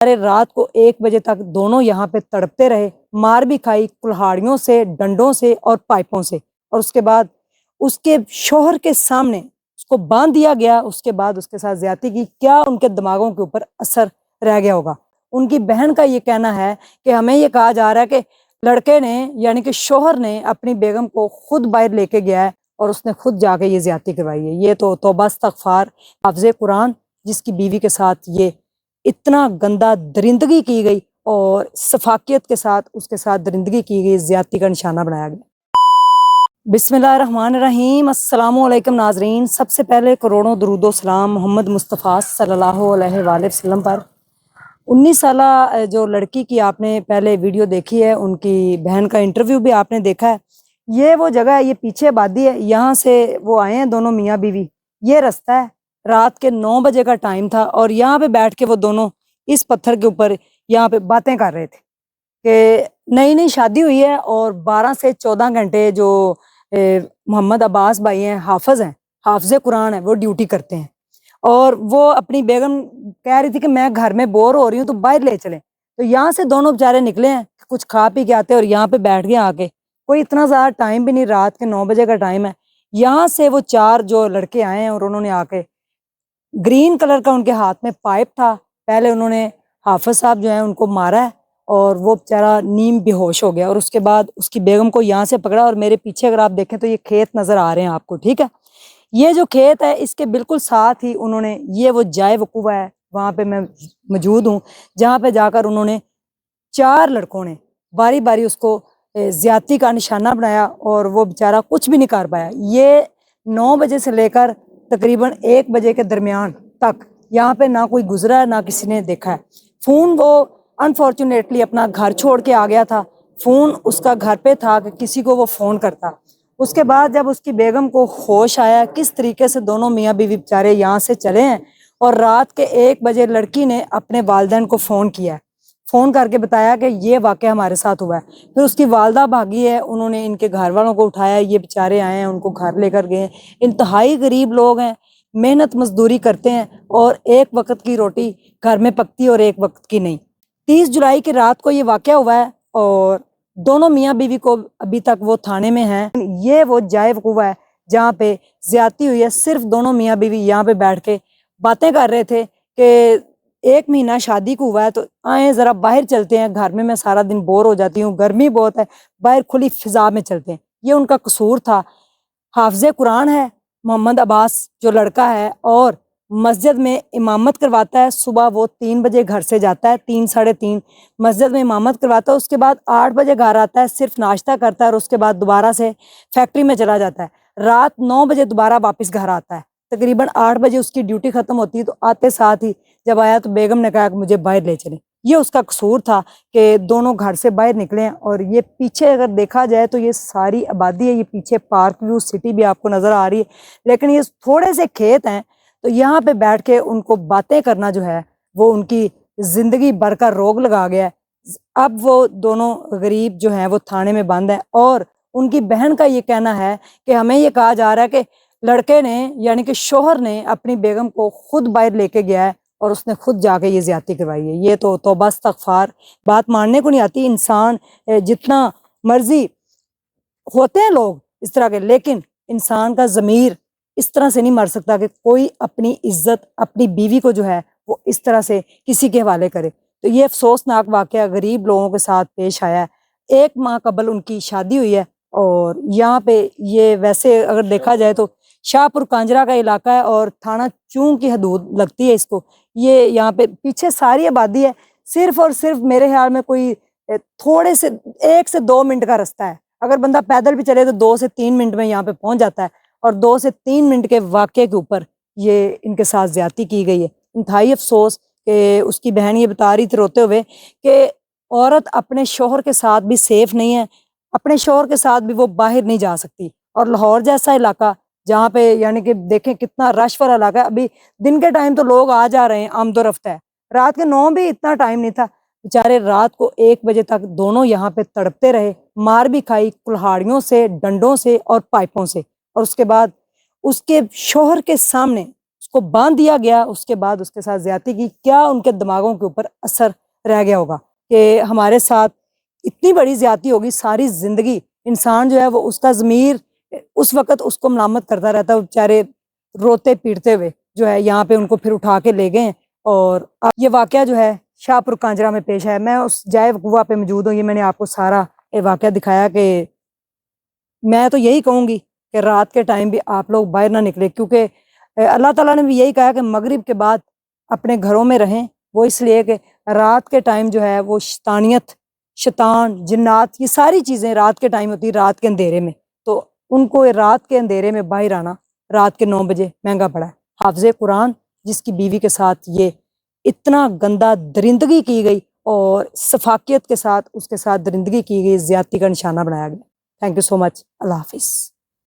ارے رات کو 1 بجے تک دونوں یہاں پہ تڑپتے رہے، مار بھی کھائی کلہاڑیوں سے، ڈنڈوں سے اور پائپوں سے، اور اس کے بعد اس کے شوہر کے سامنے اس کو باندھ دیا گیا، اس کے بعد اس کے ساتھ زیادتی کی۔ کیا ان کے دماغوں کے اوپر اثر رہ گیا ہوگا؟ ان کی بہن کا یہ کہنا ہے کہ ہمیں یہ کہا جا رہا ہے کہ لڑکے نے یعنی کہ شوہر نے اپنی بیگم کو خود باہر لے کے گیا ہے اور اس نے خود جا کے یہ زیادتی کروائی ہے۔ یہ تو توبہ استغفار، حافظ قرآن جس کی بیوی کے ساتھ یہ اتنا گندا درندگی کی گئی اور سفاکیت کے ساتھ اس کے ساتھ درندگی کی گئی، زیادتی کا نشانہ بنایا گیا۔ بسم اللہ الرحمن الرحیم۔ السلام علیکم ناظرین، سب سے پہلے کروڑوں درود و سلام محمد مصطفیٰ صلی اللہ علیہ وآلہ وسلم پر۔ 19 سالہ جو لڑکی کی آپ نے پہلے ویڈیو دیکھی ہے، ان کی بہن کا انٹرویو بھی آپ نے دیکھا ہے۔ یہ وہ جگہ ہے، یہ پیچھے آبادی ہے، یہاں سے وہ آئے ہیں دونوں میاں بیوی۔ یہ رستہ ہے، رات کے 9 بجے کا ٹائم تھا اور یہاں پہ بیٹھ کے وہ دونوں اس پتھر کے اوپر یہاں پہ باتیں کر رہے تھے کہ نئی نئی شادی ہوئی ہے اور 12 سے 14 گھنٹے جو محمد عباس بھائی ہیں، حافظ ہیں، حافظ قرآن ہیں، وہ ڈیوٹی کرتے ہیں، اور وہ اپنی بیگم کہہ رہی تھی کہ میں گھر میں بور ہو رہی ہوں تو باہر لے چلیں، تو یہاں سے دونوں بیچارے نکلے ہیں، کچھ کھا پی کے آتے اور یہاں پہ بیٹھ گئے آ کے۔ کوئی اتنا زیادہ ٹائم بھی نہیں، رات کے 9 بجے کا ٹائم ہے۔ یہاں سے وہ 4 جو لڑکے آئے ہیں اور انہوں نے آ کے گرین کلر کا ان کے ہاتھ میں پائپ تھا، پہلے انہوں نے حافظ صاحب جو ہیں ان کو مارا ہے اور وہ بیچارہ نیم بے ہوش ہو گیا، اور اس کے بعد اس کی بیگم کو یہاں سے پکڑا، اور میرے پیچھے اگر آپ دیکھیں تو یہ کھیت نظر آ رہے ہیں آپ کو، ٹھیک ہے؟ یہ جو کھیت ہے اس کے بالکل ساتھ ہی انہوں نے، یہ وہ جائے وقوع ہے، وہاں پہ میں موجود ہوں، جہاں پہ جا کر انہوں نے 4 لڑکوں نے باری باری اس کو زیادتی کا نشانہ بنایا اور وہ بیچارہ کچھ بھی نہیں کر پایا۔ یہ 9 بجے سے لے کر تقریباً 1 بجے کے درمیان تک یہاں پہ نہ کوئی گزرا ہے، نہ کسی نے دیکھا ہے۔ فون وہ انفارچونیٹلی اپنا گھر چھوڑ کے آ گیا تھا، فون اس کا گھر پہ تھا کہ کسی کو وہ فون کرتا۔ اس کے بعد جب اس کی بیگم کو ہوش آیا کس طریقے سے دونوں میاں بیوی بیچارے یہاں سے چلے ہیں، اور رات کے 1 بجے لڑکی نے اپنے والدین کو فون کیا ہے، فون کر کے بتایا کہ یہ واقعہ ہمارے ساتھ ہوا ہے۔ پھر اس کی والدہ بھاگی ہے، انہوں نے ان کے گھر والوں کو اٹھایا، یہ بیچارے آئے ہیں، ان کو گھر لے کر گئے۔ انتہائی غریب لوگ ہیں، محنت مزدوری کرتے ہیں اور ایک وقت کی روٹی گھر میں پکتی اور ایک وقت کی نہیں۔ 30 جولائی کی رات کو یہ واقعہ ہوا ہے اور دونوں میاں بیوی کو ابھی تک وہ تھانے میں ہیں۔ یہ وہ جائے وقوع ہے جہاں پہ زیادتی ہوئی ہے۔ صرف دونوں میاں بیوی یہاں پہ بیٹھ کے باتیں کر رہے تھے کہ 1 مہینہ شادی کو ہوا ہے تو آئیں ذرا باہر چلتے ہیں، گھر میں سارا دن بور ہو جاتی ہوں، گرمی بہت ہے، باہر کھلی فضا میں چلتے ہیں۔ یہ ان کا قصور تھا۔ حافظ قرآن ہے محمد عباس جو لڑکا ہے، اور مسجد میں امامت کرواتا ہے۔ صبح وہ 3 بجے گھر سے جاتا ہے، 3 ساڑھے 3 مسجد میں امامت کرواتا ہے، اس کے بعد 8 بجے گھر آتا ہے، صرف ناشتہ کرتا ہے اور اس کے بعد دوبارہ سے فیکٹری میں چلا جاتا ہے۔ رات 9 بجے دوبارہ واپس گھر آتا ہے، تقریباً 8 بجے اس کی ڈیوٹی ختم ہوتی ہے، تو آتے ساتھ ہی جب آیا تو بیگم نے کہا کہ مجھے باہر لے چلیں۔ یہ اس کا قصور تھا کہ دونوں گھر سے باہر نکلے ہیں۔ اور یہ پیچھے اگر دیکھا جائے تو یہ ساری آبادی ہے، یہ پیچھے پارک ویو سٹی بھی آپ کو نظر آ رہی ہے، لیکن یہ تھوڑے سے کھیت ہیں، تو یہاں پہ بیٹھ کے ان کو باتیں کرنا جو ہے وہ ان کی زندگی بھر کا روگ لگا گیا ہے۔ اب وہ دونوں غریب جو ہیں وہ تھانے میں بند ہیں، اور ان کی بہن کا یہ کہنا ہے کہ ہمیں یہ کہا جا رہا ہے کہ لڑکے نے یعنی کہ شوہر نے اپنی بیگم کو خود باہر لے کے گیا ہے اور اس نے خود جا کے یہ زیادتی کروائی ہے۔ یہ تو توبہ استغفار، بات ماننے کو نہیں آتی۔ انسان جتنا مرضی ہوتے ہیں لوگ اس طرح کے، لیکن انسان کا ضمیر اس طرح سے نہیں مر سکتا کہ کوئی اپنی عزت، اپنی بیوی کو جو ہے وہ اس طرح سے کسی کے حوالے کرے۔ تو یہ افسوسناک واقعہ غریب لوگوں کے ساتھ پیش آیا ہے۔ 1 ماہ قبل ان کی شادی ہوئی ہے، اور یہاں پہ یہ ویسے اگر دیکھا جائے تو شاہ پور کانجرا کا علاقہ ہے اور تھانہ چونگ کی حدود لگتی ہے اس کو۔ یہ یہاں پہ پیچھے ساری آبادی ہے، صرف اور صرف میرے خیال میں کوئی تھوڑے سے 1 سے 2 منٹ کا رستہ ہے۔ اگر بندہ پیدل بھی چلے تو 2 سے 3 منٹ میں یہاں پہ پہنچ جاتا ہے، اور 2 سے 3 منٹ کے واقعے کے اوپر یہ ان کے ساتھ زیادتی کی گئی ہے۔ انتہائی افسوس کہ اس کی بہن یہ بتا رہی تھی روتے ہوئے کہ عورت اپنے شوہر کے ساتھ بھی سیف نہیں ہے، اپنے شوہر کے ساتھ بھی وہ باہر نہیں جا سکتی۔ اور لاہور جیسا علاقہ جہاں پہ یعنی کہ دیکھیں کتنا رش والا علاقہ ہے، ابھی دن کے ٹائم تو لوگ آ جا رہے ہیں، آمد و رفت ہے، رات کے 9 بھی اتنا ٹائم نہیں تھا۔ بیچارے رات کو 1 بجے تک دونوں یہاں پہ تڑپتے رہے، مار بھی کھائی کلہاڑیوں سے، ڈنڈوں سے اور پائپوں سے، اور اس کے بعد اس کے شوہر کے سامنے اس کو باندھ دیا گیا, اس کے بعد اس کے ساتھ زیادتی کی, کیا ان کے دماغوں کے اوپر اثر رہ گیا ہوگا کہ ہمارے ساتھ اتنی بڑی زیادتی ہوگی, ساری زندگی انسان جو ہے وہ اس کا ضمیر اس وقت اس کو ملامت کرتا رہتا ہے, بیچارے روتے پیٹتے ہوئے جو ہے یہاں پہ ان کو پھر اٹھا کے لے گئے. اور یہ واقعہ جو ہے شاہ پور کانجرا میں پیش ہے. میں اس جائے وقوع پہ موجود ہوں, یہ میں نے آپ کو سارا واقعہ دکھایا کہ میں تو یہی کہوں گی کہ رات کے ٹائم بھی آپ لوگ باہر نہ نکلے, کیونکہ اللہ تعالیٰ نے بھی یہی کہا کہ مغرب کے بعد اپنے گھروں میں رہیں. وہ اس لیے کہ رات کے ٹائم جو ہے وہ شیطانیت, شیطان, جنات, یہ ساری چیزیں رات کے ٹائم ہوتی, رات کے اندھیرے میں, تو ان کو رات کے اندھیرے میں باہر آنا رات کے 9 بجے مہنگا پڑا ہے. حافظ قرآن جس کی بیوی کے ساتھ یہ اتنا گندا درندگی کی گئی اور سفاکیت کے ساتھ اس کے ساتھ درندگی کی گئی, زیادتی کا نشانہ بنایا گیا. تھینک یو سو مچ. اللہ حافظ.